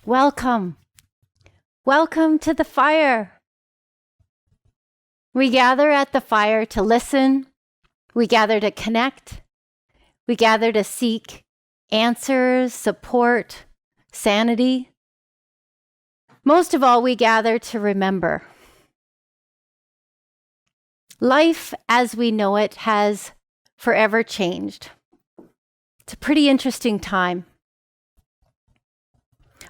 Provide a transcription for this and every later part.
Welcome. Welcome to the fire. We gather at the fire to listen. We gather to connect. We gather to seek answers, support, sanity. Most of all, we gather to remember. Life as we know it has forever changed. It's a pretty interesting time.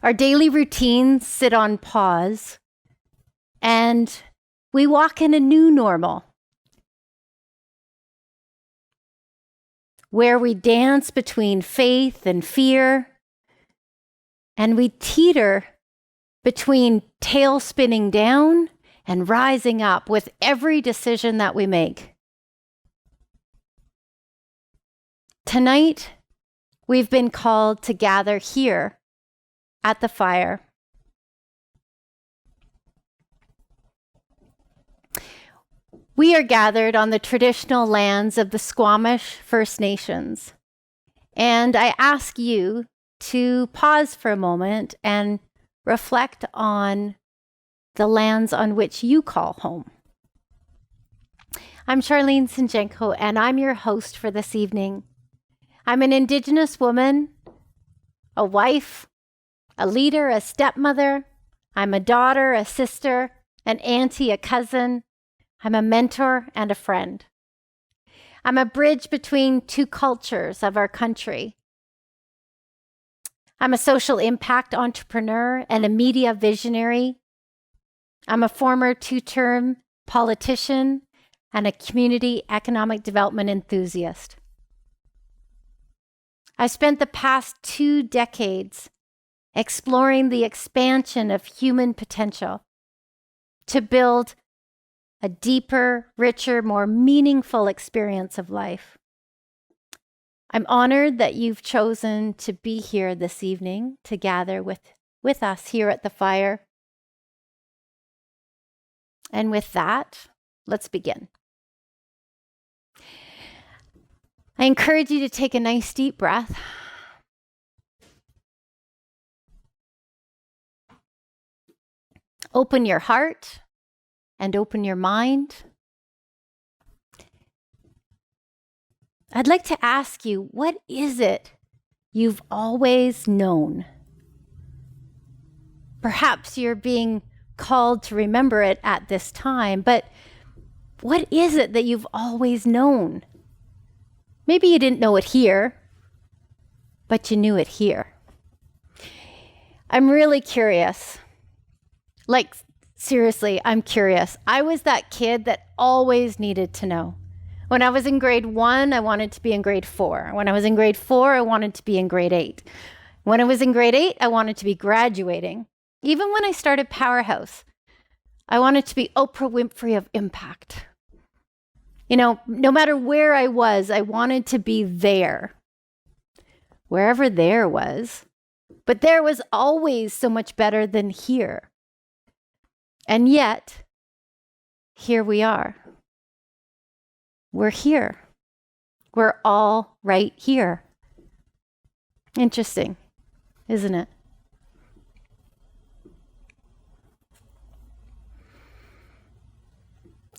Our daily routines sit on pause, and we walk in a new normal where we dance between faith and fear, and we teeter between tail spinning down and rising up with every decision that we make. Tonight, we've been called to gather here at the fire. We are gathered on the traditional lands of the Squamish First Nations, and I ask you to pause for a moment and reflect on the lands on which you call home. I'm Charlene SanJenko, and I'm your host for this evening. I'm an Indigenous woman, a wife, a leader, a stepmother. I'm a daughter, a sister, an auntie, a cousin. I'm a mentor and a friend. I'm a bridge between two cultures of our country. I'm a social impact entrepreneur and a media visionary. I'm a former two-term politician and a community economic development enthusiast. I spent the past 2 decades exploring the expansion of human potential to build a deeper, richer, more meaningful experience of life. I'm honored that you've chosen to be here this evening to gather with us here at the fire. And with that, let's begin. I encourage you to take a nice deep breath. Open your heart and open your mind. I'd like to ask you, what is it you've always known? Perhaps you're being called to remember it at this time, but what is it that you've always known? Maybe you didn't know it here, but you knew it here. I'm really curious. Like, seriously, I'm curious. I was that kid that always needed to know. When I was in grade 1, I wanted to be in grade 4. When I was in grade 4, I wanted to be in grade 8. When I was in grade 8, I wanted to be graduating. Even when I started PowHERhouse, I wanted to be Oprah Winfrey of impact. You know, no matter where I was, I wanted to be there. Wherever there was. But there was always so much better than here. And yet, here we are. We're here. We're all right here. Interesting, isn't it?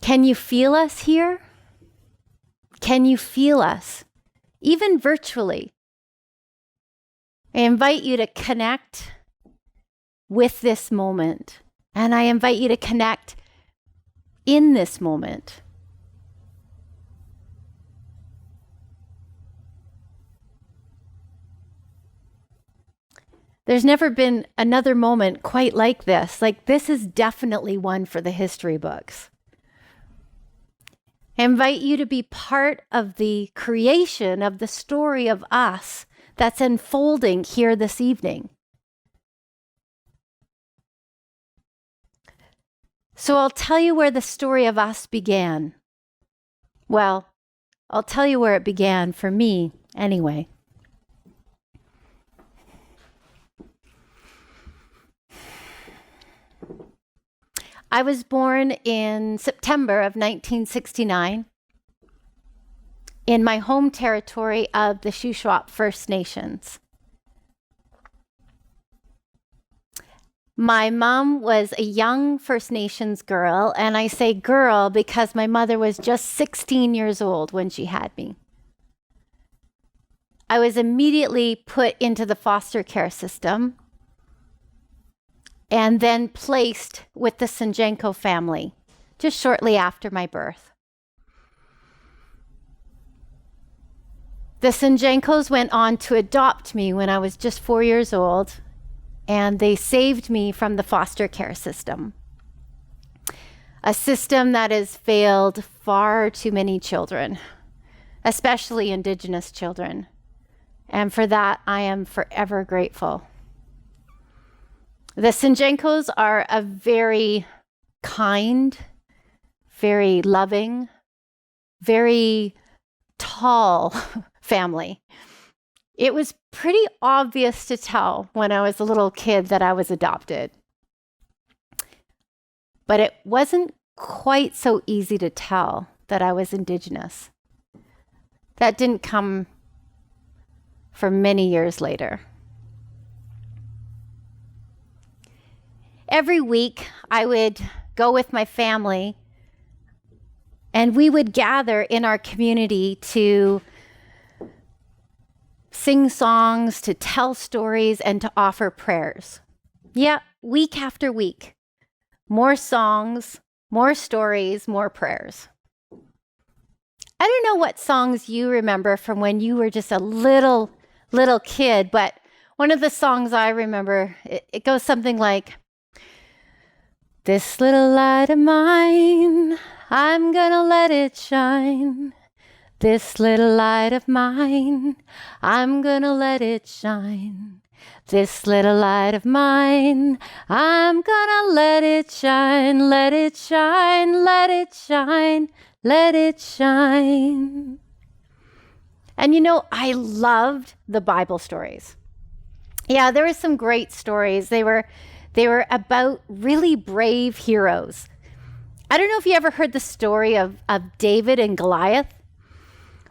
Can you feel us here? Can you feel us, even virtually? I invite you to connect with this moment, and I invite you to connect in this moment. There's never been another moment quite like this. Like, this is definitely one for the history books. I invite you to be part of the creation of the story of us that's unfolding here this evening. So I'll tell you where the story of us began. Well, I'll tell you where it began for me anyway. I was born in September of 1969 in my home territory of the Shuswap First Nations. My mom was a young First Nations girl, and I say girl because my mother was just 16 years old when she had me. I was immediately put into the foster care system and then placed with the SanJenko family just shortly after my birth. The SanJenkos went on to adopt me when I was just 4 years old, and they saved me from the foster care system, a system that has failed far too many children, especially Indigenous children. And for that, I am forever grateful. The SanJenkos are a very kind, very loving, very tall family. It was pretty obvious to tell when I was a little kid that I was adopted. But it wasn't quite so easy to tell that I was Indigenous. That didn't come for many years later. Every week, I would go with my family, and we would gather in our community to sing songs, to tell stories, and to offer prayers. Yeah, week after week. More songs, more stories, more prayers. I don't know what songs you remember from when you were just a little kid, but one of the songs I remember, it goes something like, "This little light of mine, I'm gonna let it shine. This little light of mine, I'm gonna let it shine. This little light of mine, I'm gonna let it shine, let it shine, let it shine, let it shine." And you know, I loved the Bible stories. Yeah, there were some great stories. They were about really brave heroes. I don't know if you ever heard the story of David and Goliath.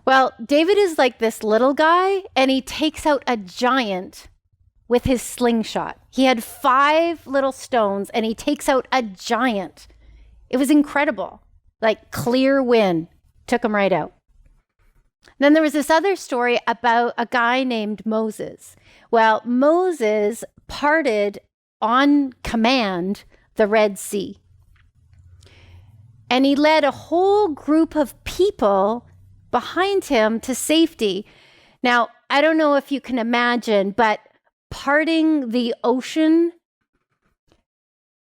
Well, David is like this little guy, and he takes out a giant with his slingshot. He had 5 little stones, and he takes out a giant. It was incredible. Like clear win. Took him right out. Then there was this other story about a guy named Moses. Well, Moses parted on command the Red Sea. And he led a whole group of people behind him to safety. Now, I don't know if you can imagine, but parting the ocean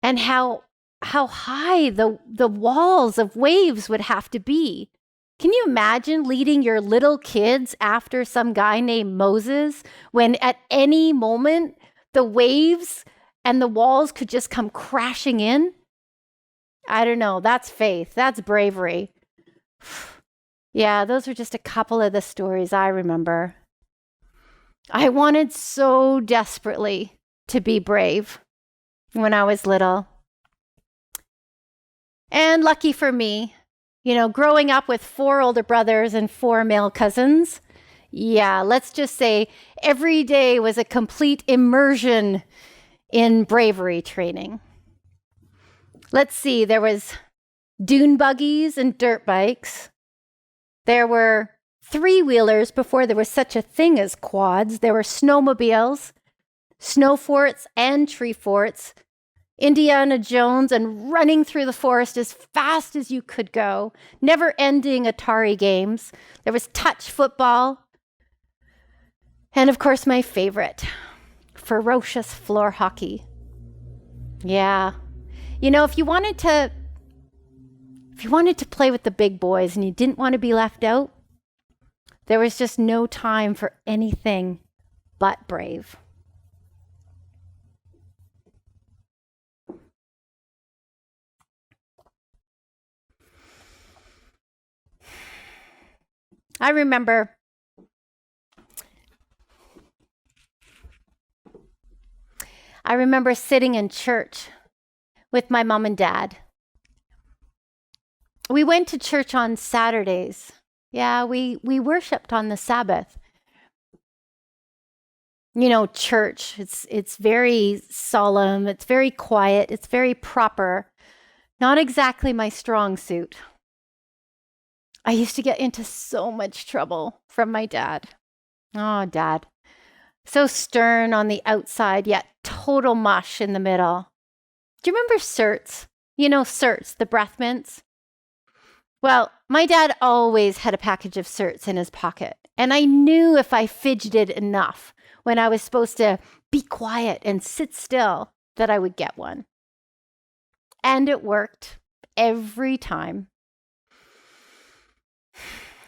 and how high the walls of waves would have to be. Can you imagine leading your little kids after some guy named Moses when at any moment the waves and the walls could just come crashing in? I don't know. That's faith. That's bravery. Yeah, those are just a couple of the stories I remember. I wanted so desperately to be brave when I was little. And lucky for me, you know, growing up with 4 older brothers and 4 male cousins, yeah, let's just say every day was a complete immersion in bravery training. Let's see, there was dune buggies and dirt bikes. There were 3-wheelers before there was such a thing as quads. There were snowmobiles, snow forts and tree forts, Indiana Jones, and running through the forest as fast as you could go, never-ending Atari games. There was touch football. And of course, my favorite, ferocious floor hockey. Yeah. You know, if you wanted to play with the big boys and you didn't want to be left out, there was just no time for anything but brave. I remember sitting in church with my mom and dad. We went to church on Saturdays. Yeah, we worshiped on the Sabbath. church, it's very solemn, it's very quiet, it's very proper. Not exactly my strong suit. I used to get into so much trouble from my dad. Oh, Dad. So stern on the outside, yet total mush in the middle. Do you remember Certs? Certs, the breath mints? Well, my dad always had a package of Certs in his pocket. And I knew if I fidgeted enough when I was supposed to be quiet and sit still, that I would get one. And it worked every time.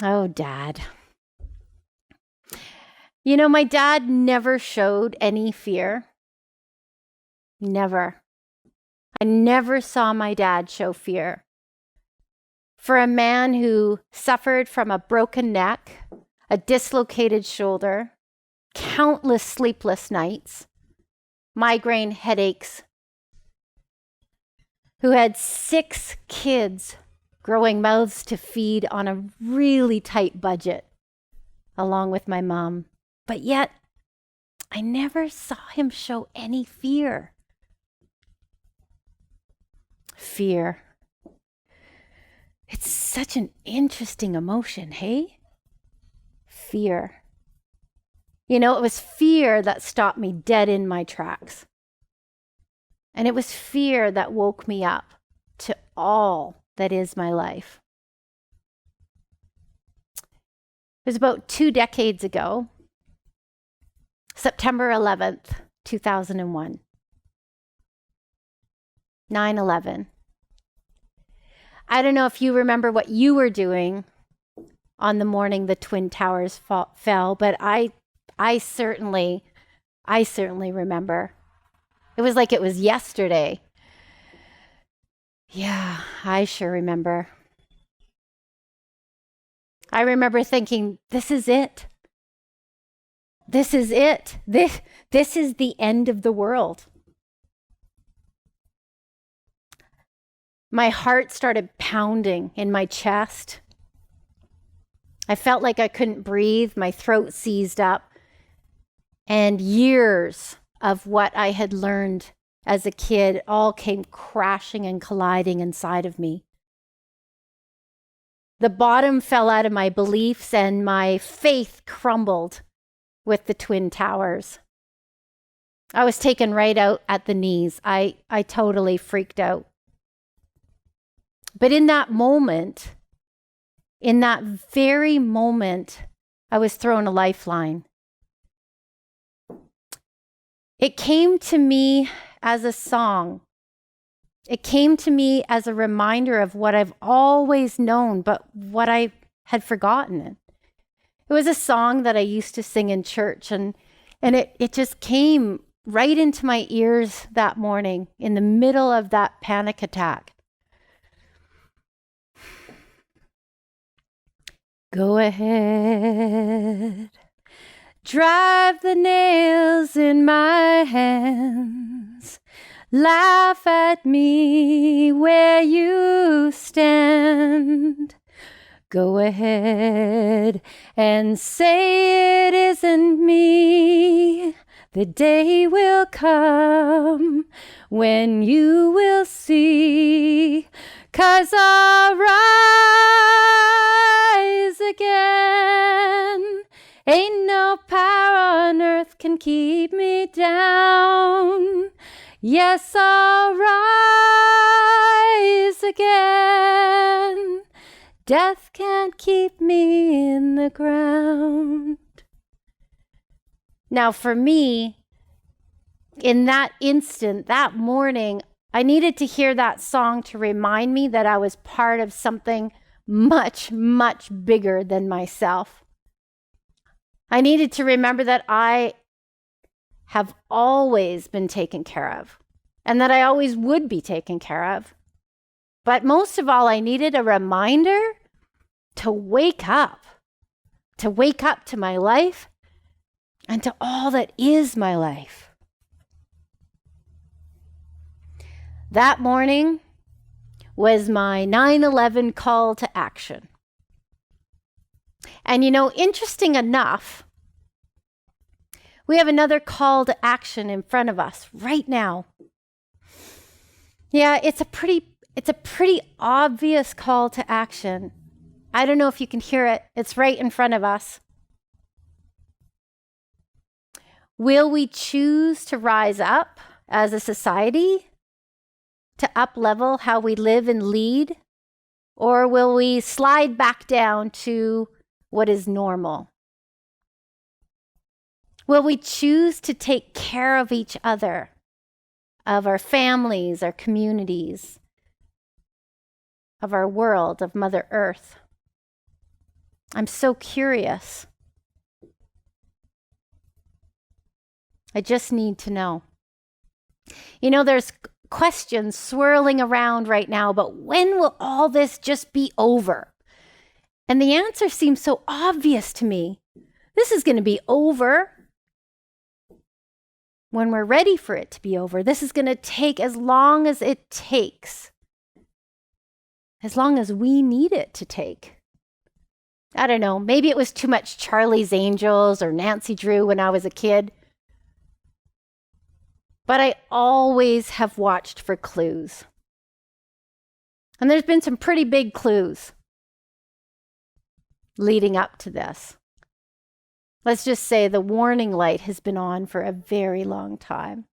Oh, Dad. My dad never showed any fear. Never. I never saw my dad show fear. For a man who suffered from a broken neck, a dislocated shoulder, countless sleepless nights, migraine headaches, who had 6 kids growing mouths to feed on a really tight budget, along with my mom. But yet, I never saw him show any fear. Fear. It's such an interesting emotion, hey? Fear. It was fear that stopped me dead in my tracks. And it was fear that woke me up to all that is my life. It was about 2 decades ago, September 11th, 2001. 9/11. I don't know if you remember what you were doing on the morning the Twin Towers fell, but I certainly remember. It was like it was yesterday. Yeah, I sure remember. I remember thinking, this is it. This is it. This is the end of the world. My heart started pounding in my chest. I felt like I couldn't breathe. My throat seized up. And years of what I had learned as a kid all came crashing and colliding inside of me. The bottom fell out of my beliefs and my faith crumbled with the Twin Towers. I was taken right out at the knees. I totally freaked out. But in that moment, in that very moment, I was thrown a lifeline. It came to me as a song. It came to me as a reminder of what I've always known, but what I had forgotten. It was a song that I used to sing in church, and it just came right into my ears that morning in the middle of that panic attack. Go ahead, drive the nails in my hands, laugh at me where you stand. Go ahead and say it isn't me. The day will come when you will see, 'cause I'll rise again. Ain't no power on earth can keep me down. Yes, I'll rise again. Death can't keep me in the ground. Now, for me, in that instant, that morning, I needed to hear that song to remind me that I was part of something much, much bigger than myself. I needed to remember that I have always been taken care of and that I always would be taken care of. But most of all, I needed a reminder to wake up to my life and to all that is my life. That morning was my 9/11 call to action. And interesting enough, We have another call to action in front of us right now. Yeah, it's a pretty obvious call to action. I don't know if you can hear it. It's right in front of us. Will we choose to rise up as a society, to up-level how we live and lead? Or will we slide back down to what is normal? Will we choose to take care of each other, of our families, our communities, of our world, of Mother Earth? I'm so curious. I just need to know. You know, there's questions swirling around right now, but when will all this just be over? And the answer seems so obvious to me. This is going to be over when we're ready for it to be over. This is going to take as long as it takes, as long as we need it to take. I don't know, maybe it was too much Charlie's Angels or Nancy Drew when I was a kid. But I always have watched for clues. And there's been some pretty big clues leading up to this. Let's just say the warning light has been on for a very long time.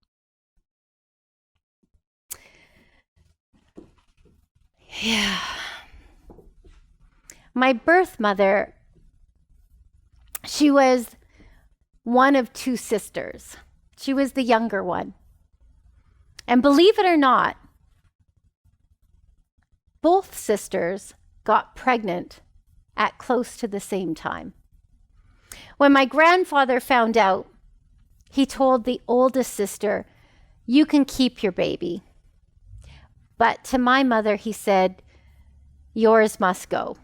Yeah. My birth mother, she was one of two sisters. She was the younger one. And believe it or not, both sisters got pregnant at close to the same time. When my grandfather found out, he told the oldest sister, "You can keep your baby." But to my mother, he said, "Yours must go."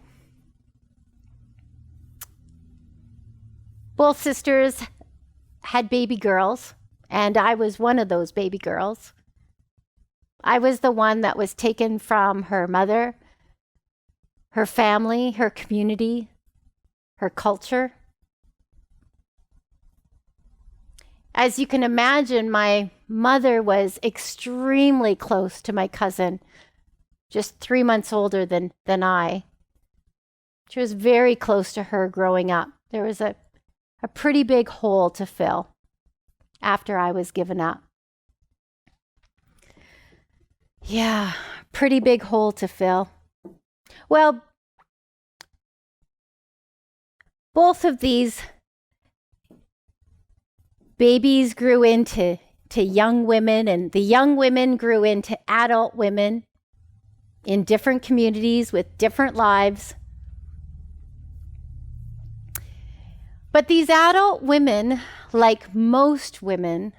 Both sisters had baby girls, and I was one of those baby girls. I was the one that was taken from her mother, her family, her community, her culture. As you can imagine, my mother was extremely close to my cousin, just 3 months older than I. She was very close to her growing up. There was a pretty big hole to fill after I was given up. Yeah, pretty big hole to fill. Well, both of these babies grew into young women, and the young women grew into adult women in different communities with different lives. But these adult women, like most women,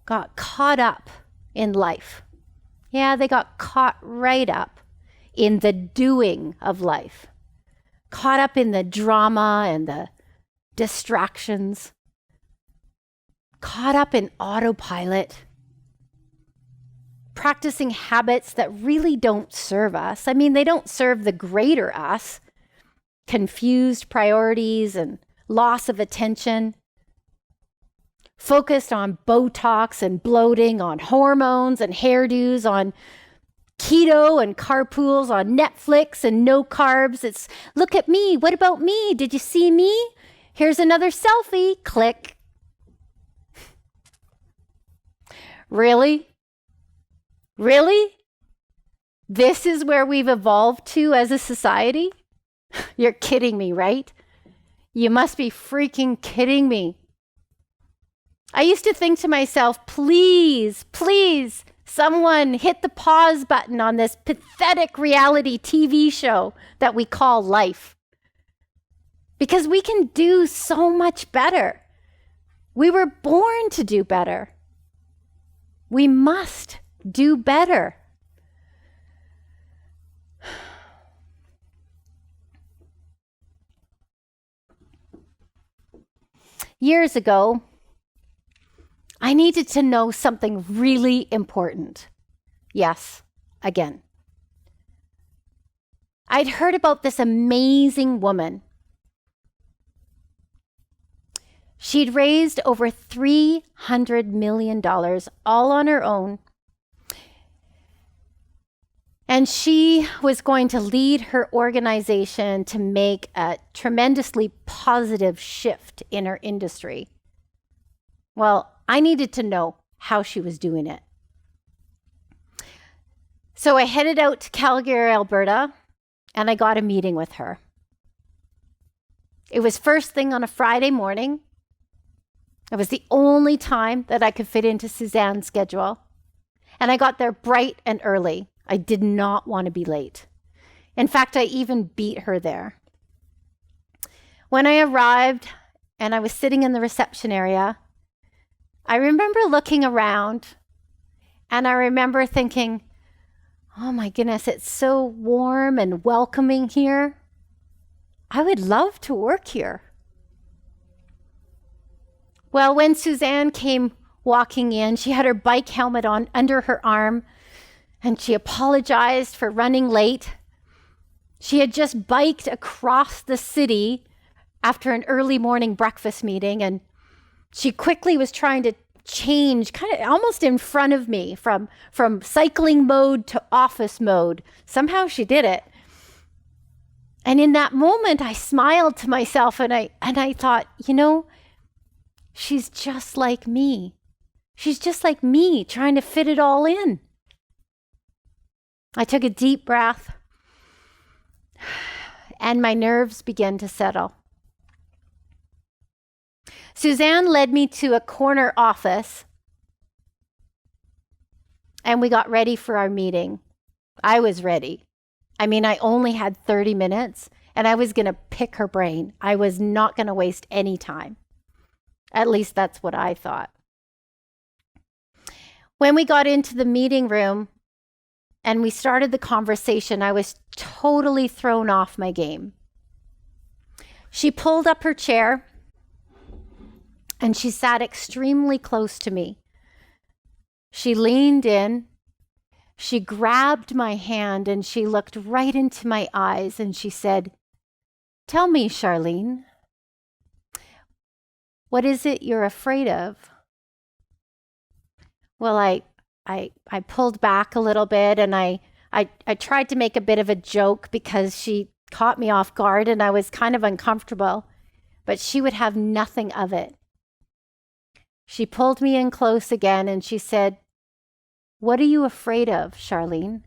got caught up in life. Yeah, they got caught right up in the doing of life, caught up in the drama and the distractions, caught up in autopilot, practicing habits that really don't serve us. I mean, they don't serve the greater us. Confused priorities and loss of attention, focused on Botox and bloating, on hormones and hairdos, on keto and carpools, on Netflix and no carbs. It's, look at me, what about me? Did you see me? Here's another selfie, click. Really? Really? This is where we've evolved to as a society? You're kidding me, right? You must be freaking kidding me. I used to think to myself, please, please, someone hit the pause button on this pathetic reality TV show that we call life. Because we can do so much better. We were born to do better. We must do better. Years ago, I needed to know something really important. Yes, again. I'd heard about this amazing woman. She'd raised over $300 million all on her own. And she was going to lead her organization to make a tremendously positive shift in her industry. Well, I needed to know how she was doing it. So I headed out to Calgary, Alberta, and I got a meeting with her. It was first thing on a Friday morning. It was the only time that I could fit into Suzanne's schedule. And I got there bright and early. I did not want to be late. In fact, I even beat her there. When I arrived and I was sitting in the reception area, I remember looking around and I remember thinking, oh my goodness, it's so warm and welcoming here. I would love to work here. Well, when Suzanne came walking in, she had her bike helmet on under her arm, and she apologized for running late. She had just biked across the city after an early morning breakfast meeting, and she quickly was trying to change kind of almost in front of me from cycling mode to office mode. Somehow she did it. And in that moment, I smiled to myself and I thought, she's just like me. She's just like me, trying to fit it all in. I took a deep breath and my nerves began to settle. Suzanne led me to a corner office and we got ready for our meeting. I was ready. I only had 30 minutes and I was going to pick her brain. I was not going to waste any time. At least that's what I thought. When we got into the meeting room and we started the conversation, I was totally thrown off my game. She pulled up her chair and she sat extremely close to me. She leaned in, she grabbed my hand and she looked right into my eyes and she said, "Tell me, Charlene, what is it you're afraid of?" Well, I pulled back a little bit and I tried to make a bit of a joke because she caught me off guard and I was kind of uncomfortable, but she would have nothing of it. She pulled me in close again and she said, "What are you afraid of, Charlene?"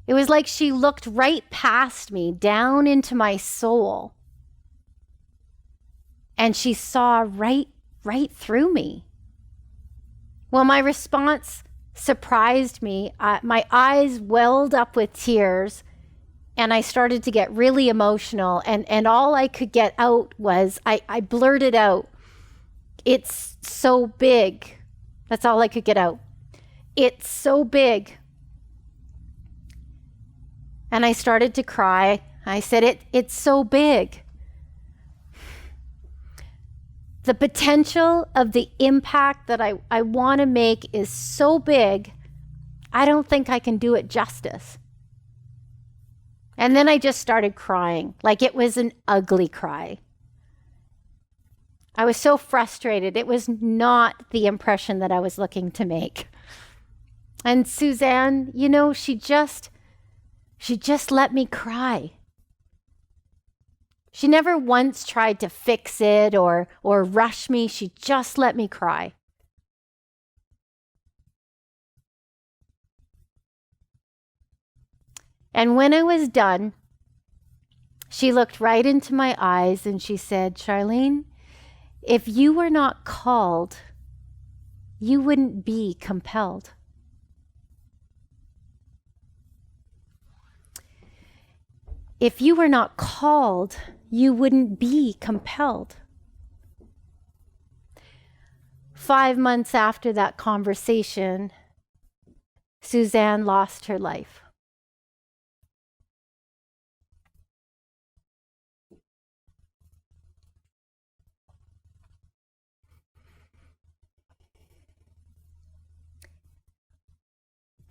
It was like she looked right past me, down into my soul. And she saw right through me. Well, my response surprised me. My eyes welled up with tears and I started to get really emotional. And all I could get out was, I blurted out, "It's so big." That's all I could get out. "It's so big." And I started to cry. I said, it's so big. The potential of the impact that I want to make is so big, I don't think I can do it justice. And then I just started crying, like it was an ugly cry. I was so frustrated. It was not the impression that I was looking to make. And Suzanne, she just let me cry. She never once tried to fix it or rush me. She just let me cry. And when I was done, she looked right into my eyes and she said, "Charlene, if you were not called, you wouldn't be compelled." If you were not called, you wouldn't be compelled. 5 months after that conversation, Suzanne lost her life.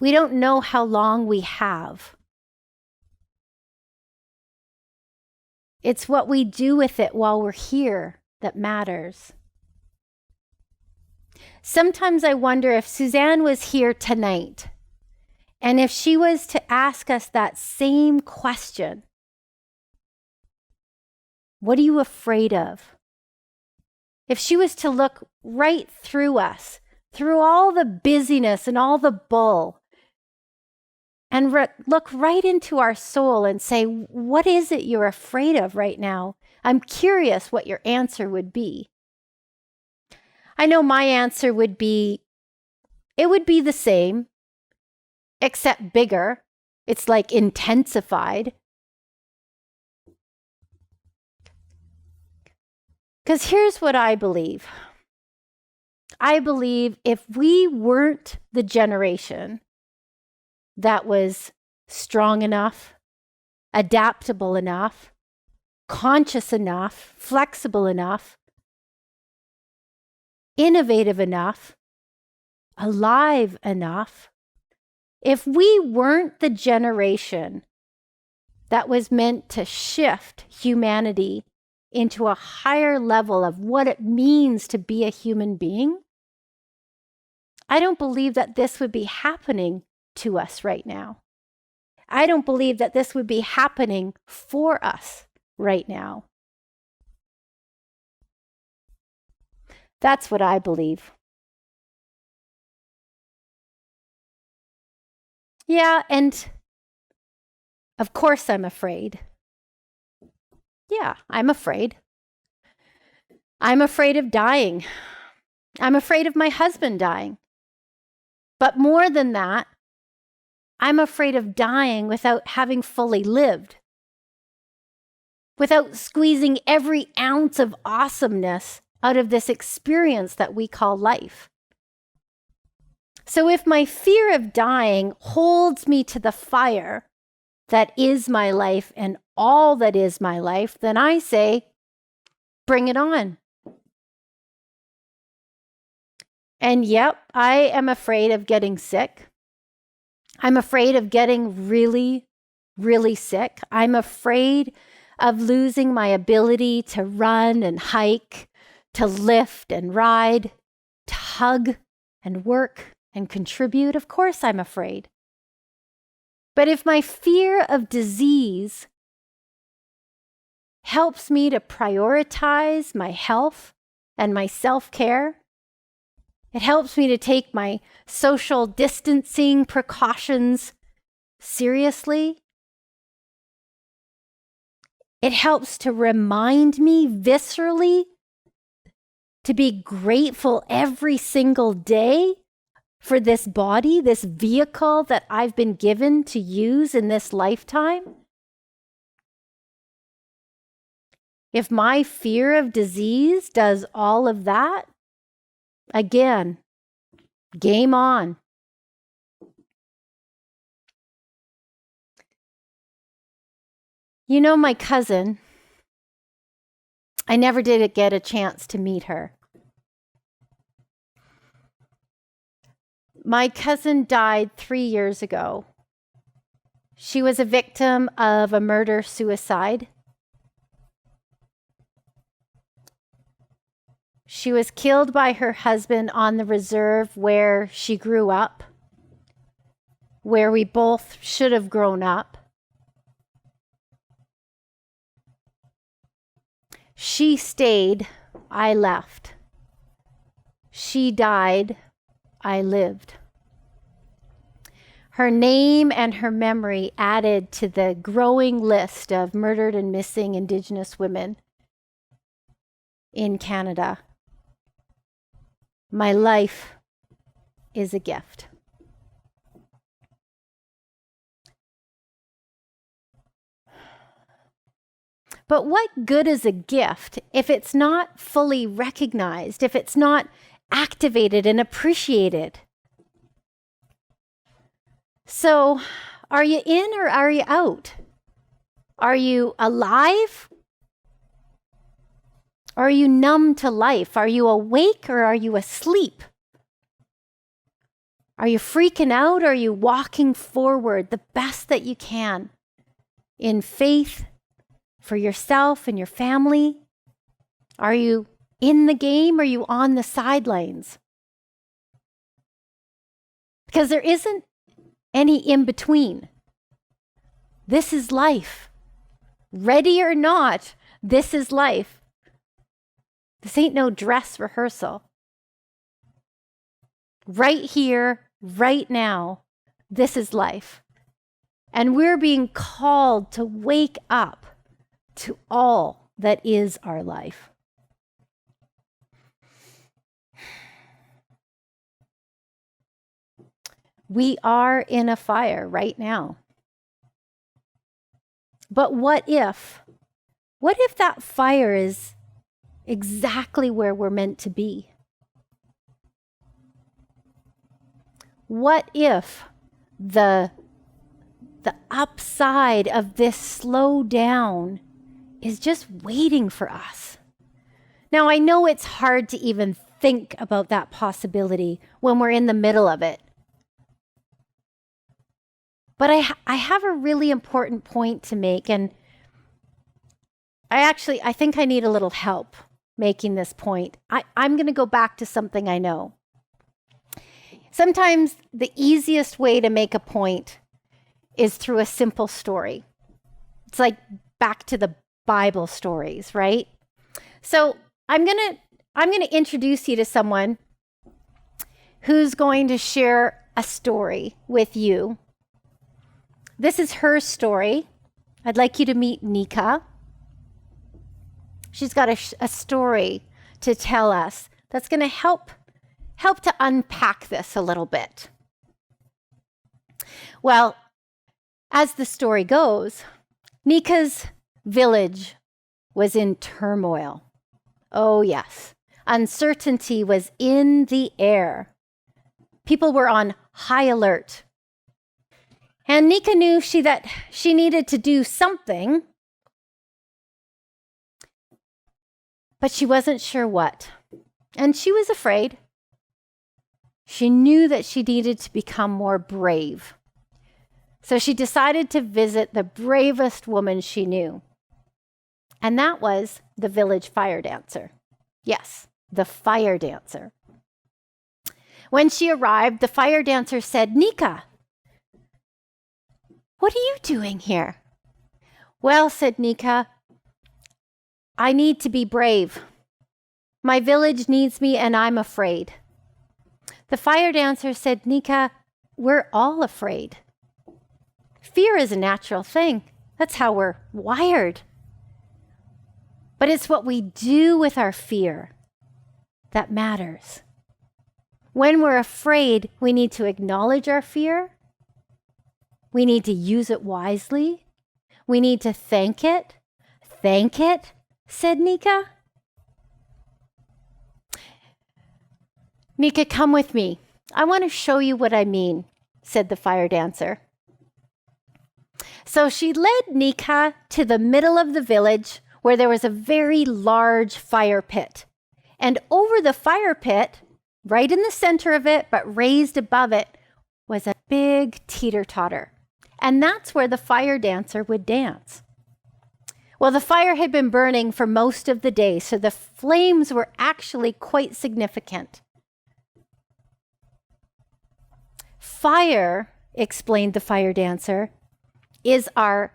We don't know how long we have. It's what we do with it while we're here that matters. Sometimes I wonder if Suzanne was here tonight, and if she was to ask us that same question, what are you afraid of? If she was to look right through us, through all the busyness and all the bull, and look right into our soul and say, what is it you're afraid of right now? I'm curious what your answer would be. I know my answer would be, it would be the same, except bigger. It's like intensified. Because here's what I believe. I believe if we weren't the generation that was strong enough, adaptable enough, conscious enough, flexible enough, innovative enough, alive enough, if we weren't the generation that was meant to shift humanity into a higher level of what it means to be a human being, I don't believe that this would be happening to us right now. I don't believe that this would be happening for us right now. That's what I believe. Yeah, and of course I'm afraid. Yeah, I'm afraid. I'm afraid of dying. I'm afraid of my husband dying. But more than that, I'm afraid of dying without having fully lived, without squeezing every ounce of awesomeness out of this experience that we call life. So if my fear of dying holds me to the fire that is my life and all that is my life, then I say, bring it on. And yep, I am afraid of getting sick. I'm afraid of getting really, really sick. I'm afraid of losing my ability to run and hike, to lift and ride, to hug and work and contribute. Of course I'm afraid. But if my fear of disease helps me to prioritize my health and my self-care, it helps me to take my social distancing precautions seriously. It helps to remind me viscerally to be grateful every single day for this body, this vehicle that I've been given to use in this lifetime. If my fear of disease does all of that, again, game on. You know, my cousin, I never did get a chance to meet her. My cousin died 3 years ago. She was a victim of a murder-suicide. She was killed by her husband on the reserve where she grew up, where we both should have grown up. She stayed, I left. She died, I lived. Her name and her memory added to the growing list of murdered and missing Indigenous women in Canada. My life is a gift. But what good is a gift if it's not fully recognized, if it's not activated and appreciated? So, are you in or are you out? Are you alive? Are you numb to life? Are you awake or are you asleep? Are you freaking out or are you walking forward the best that you can in faith, for yourself and your family? Are you in the game or are you on the sidelines? Because there isn't any in between. This is life. Ready or not, this is life. This ain't no dress rehearsal. Right here, right now, this is life. And we're being called to wake up to all that is our life. We are in a fire right now. But what if that fire is exactly where we're meant to be? What if the upside of this slow down is just waiting for us? Now, I know it's hard to even think about that possibility when we're in the middle of it. But I have a really important point to make, and I think I need a little help making this point. I'm going to go back to something I know. Sometimes the easiest way to make a point is through a simple story. It's like back to the Bible stories, right? So I'm going to introduce you to someone who's going to share a story with you. This is her story. I'd like you to meet Nika. She's got a story to tell us that's going to help to unpack this a little bit. Well, as the story goes, Nika's village was in turmoil. Oh, yes. Uncertainty was in the air. People were on high alert. And Nika knew that she needed to do something, but she wasn't sure what. And she was afraid. She knew that she needed to become more brave. So she decided to visit the bravest woman she knew. And that was the village fire dancer. Yes, the fire dancer. When she arrived, the fire dancer said, "Nika, what are you doing here?" "Well," said Nika, "I need to be brave. My village needs me and I'm afraid." The fire dancer said, "Nika, we're all afraid. Fear is a natural thing. That's how we're wired. But it's what we do with our fear that matters. When we're afraid, we need to acknowledge our fear. We need to use it wisely. We need to thank it." "Thank it?" said Nika. "Nika, come with me. I want to show you what I mean," said the fire dancer. So she led Nika to the middle of the village where there was a very large fire pit. And over the fire pit, right in the center of it, but raised above it, was a big teeter-totter. And that's where the fire dancer would dance. Well, the fire had been burning for most of the day, so the flames were actually quite significant. Fire, explained the fire dancer, is the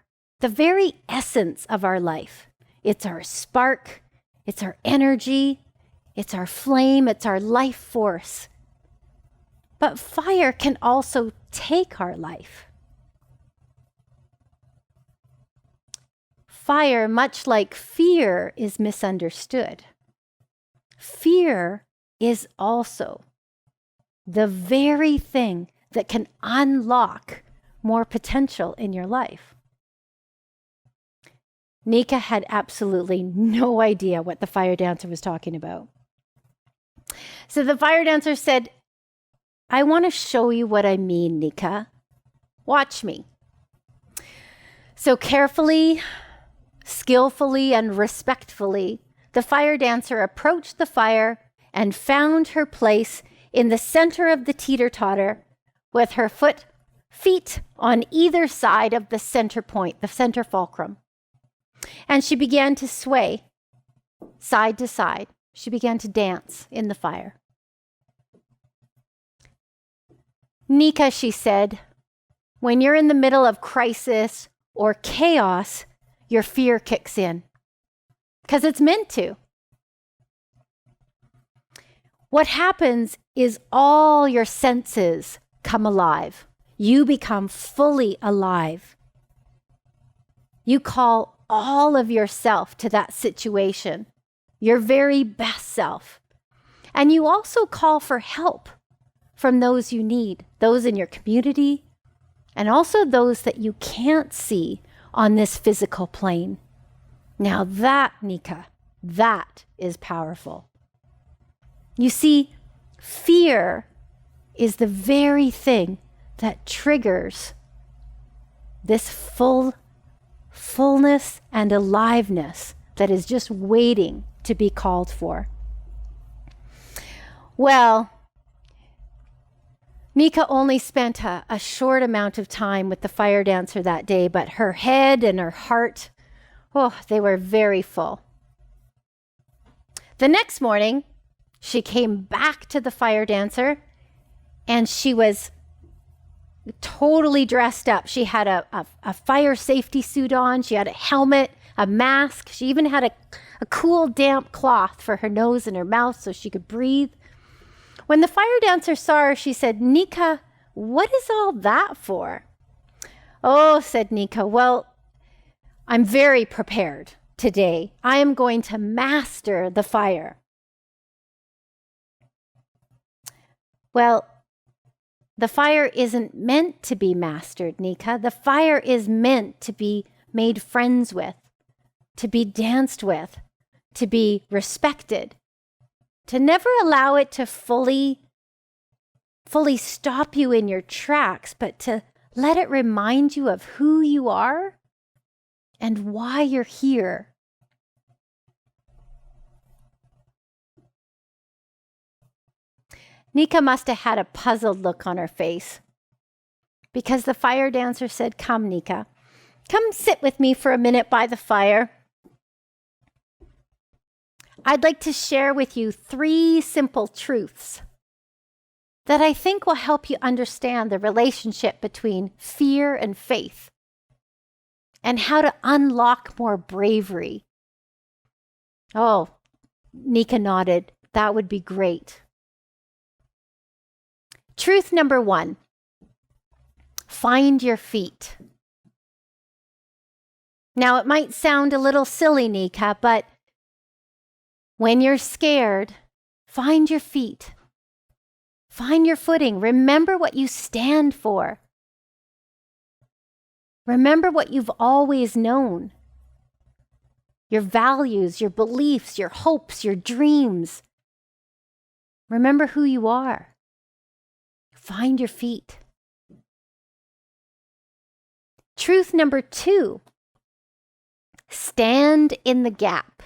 very essence of our life. It's our spark, it's our energy, it's our flame, it's our life force. But fire can also take our life. Fire, much like fear, is misunderstood. Fear is also the very thing that can unlock more potential in your life. Nika had absolutely no idea what the fire dancer was talking about. So the fire dancer said, "I want to show you what I mean, Nika. Watch me." So carefully, skillfully, and respectfully, the fire dancer approached the fire and found her place in the center of the teeter-totter with her feet on either side of the center point, the center fulcrum. And she began to sway side to side. She began to dance in the fire. Nika, she said, when you're in the middle of crisis or chaos, your fear kicks in. Because it's meant to. What happens is all your senses come alive. You become fully alive. You call all of yourself to that situation, your very best self. And you also call for help from those you need, those in your community, and also those that you can't see on this physical plane. Now that, Nika, that is powerful. You see, fear is the very thing that triggers this fullness and aliveness that is just waiting to be called for. Well, Nika only spent a short amount of time with the fire dancer that day, but her head and her heart, they were very full. The next morning, she came back to the fire dancer, and she was totally dressed up. She had a fire safety suit on. She had a helmet, a mask. She even had a cool, damp cloth for her nose and her mouth so she could breathe. When the fire dancer saw her, she said, "Nika, what is all that for?" "Oh," said Nika, "well, I'm very prepared today. I am going to master the fire." Well, the fire isn't meant to be mastered, Nika. The fire is meant to be made friends with, to be danced with, to be respected, to never allow it to fully stop you in your tracks, but to let it remind you of who you are and why you're here. Nika must have had a puzzled look on her face because the fire dancer said, "Come, Nika, come sit with me for a minute by the fire. I'd like to share with you 3 simple truths that I think will help you understand the relationship between fear and faith and how to unlock more bravery." Oh, Nika nodded. That would be great. Truth number 1, find your feet. Now, it might sound a little silly, Nika, but when you're scared, find your feet. Find your footing. Remember what you stand for. Remember what you've always known. Your values, your beliefs, your hopes, your dreams. Remember who you are. Find your feet. Truth number 2, stand in the gap.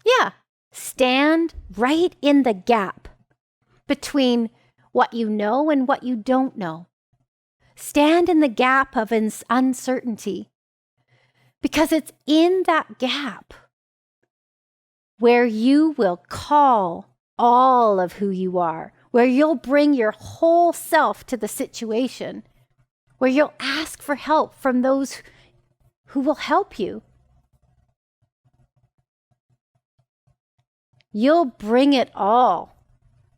Yeah, stand right in the gap between what you know and what you don't know. Stand in the gap of uncertainty, because it's in that gap where you will call all of who you are, where you'll bring your whole self to the situation, where you'll ask for help from those who will help you. You'll bring it all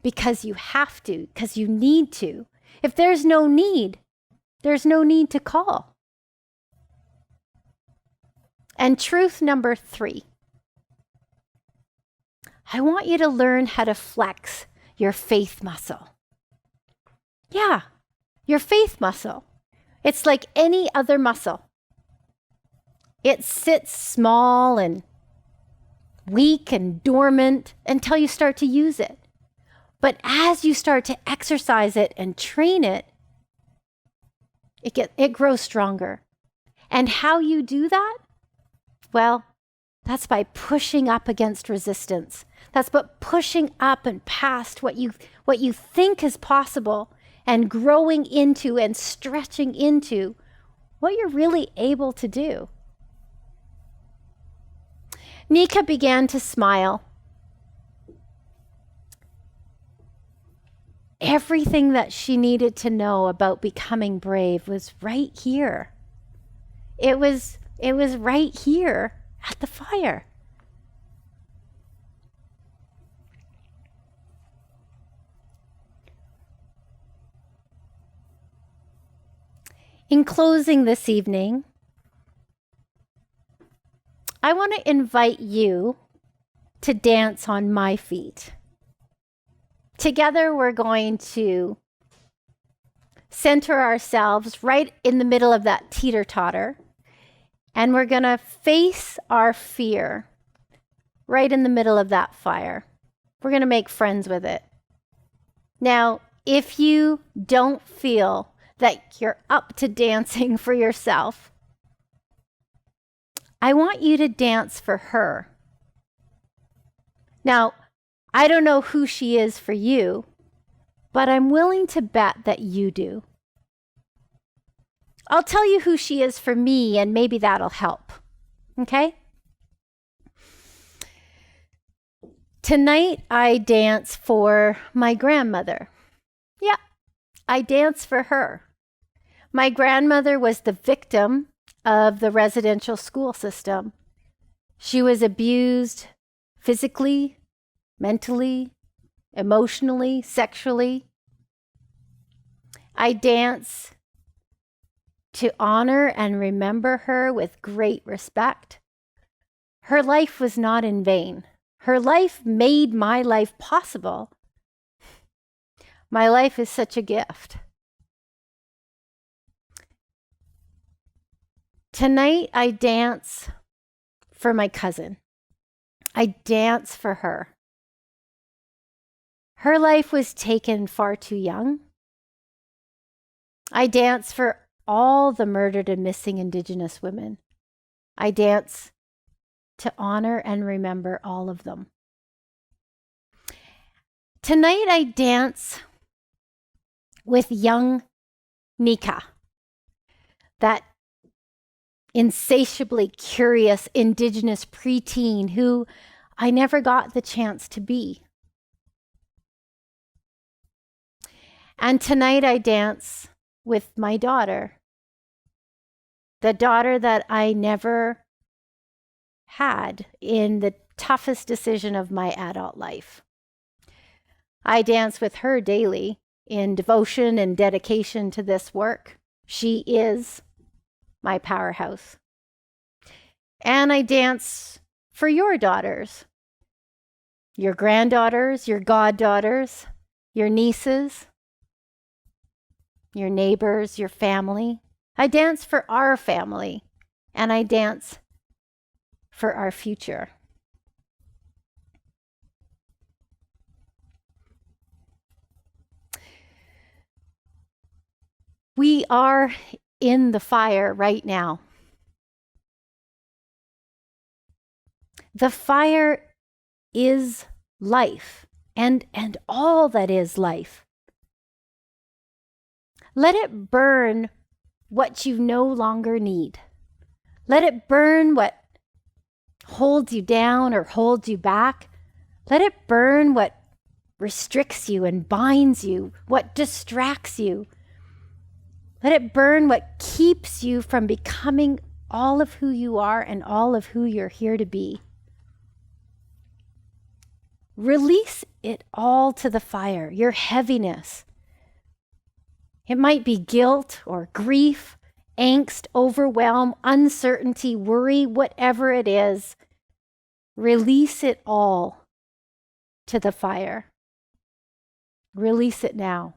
because you have to, because you need to. If there's no need to call. And truth number 3, I want you to learn how to flex your faith muscle. Yeah, your faith muscle. It's like any other muscle. It sits small and weak and dormant until you start to use it. But as you start to exercise it and train it, it grows stronger. And how you do that? Well, that's by pushing up against resistance. That's but pushing up and past what you think is possible and growing into and stretching into what you're really able to do. Nika began to smile. Everything that she needed to know about becoming brave was right here. It was right here at the fire. In closing this evening, I want to invite you to dance on my feet. Together, we're going to center ourselves right in the middle of that teeter-totter, and we're going to face our fear right in the middle of that fire. We're going to make friends with it. Now, if you don't feel that you're up to dancing for yourself, I want you to dance for her. Now, I don't know who she is for you, but I'm willing to bet that you do. I'll tell you who she is for me, and maybe that'll help. Okay? Tonight, I dance for my grandmother. Yeah, I dance for her. My grandmother was the victim of the residential school system. She was abused physically, mentally, emotionally, sexually. I dance to honor and remember her with great respect. Her life was not in vain. Her life made my life possible. My life is such a gift. Tonight, I dance for my cousin. I dance for her. Her life was taken far too young. I dance for all the murdered and missing Indigenous women. I dance to honor and remember all of them. Tonight, I dance with young Nika, that insatiably curious Indigenous preteen who I never got the chance to be. And tonight I dance with my daughter, the daughter that I never had in the toughest decision of my adult life. I dance with her daily in devotion and dedication to this work. She is my powerhouse. And I dance for your daughters, your granddaughters, your goddaughters, your nieces, your neighbors, your family. I dance for our family, and I dance for our future. We are in the fire right now. The fire is life and all that is life. Let it burn what you no longer need. Let it burn what holds you down or holds you back. Let it burn what restricts you and binds you, what distracts you. Let it burn what keeps you from becoming all of who you are and all of who you're here to be. Release it all to the fire, your heaviness. It might be guilt or grief, angst, overwhelm, uncertainty, worry, whatever it is. Release it all to the fire. Release it now.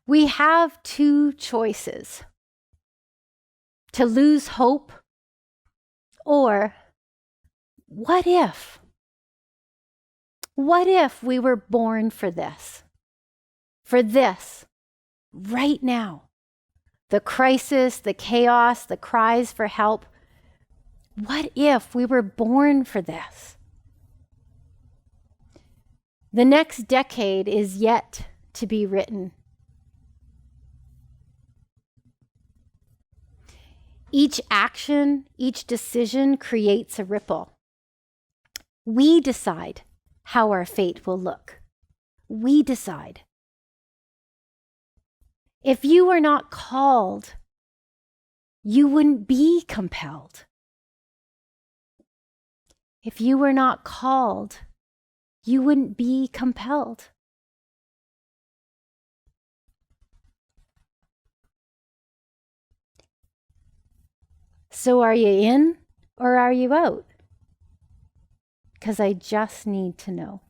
We have two choices: to lose hope, or what if? What if we were born for this? For this, right now. The crisis, the chaos, the cries for help. What if we were born for this? The next decade is yet to be written. Each action, each decision creates a ripple. We decide how our fate will look. We decide. If you were not called, you wouldn't be compelled. If you were not called, you wouldn't be compelled. So are you in or are you out? Because I just need to know.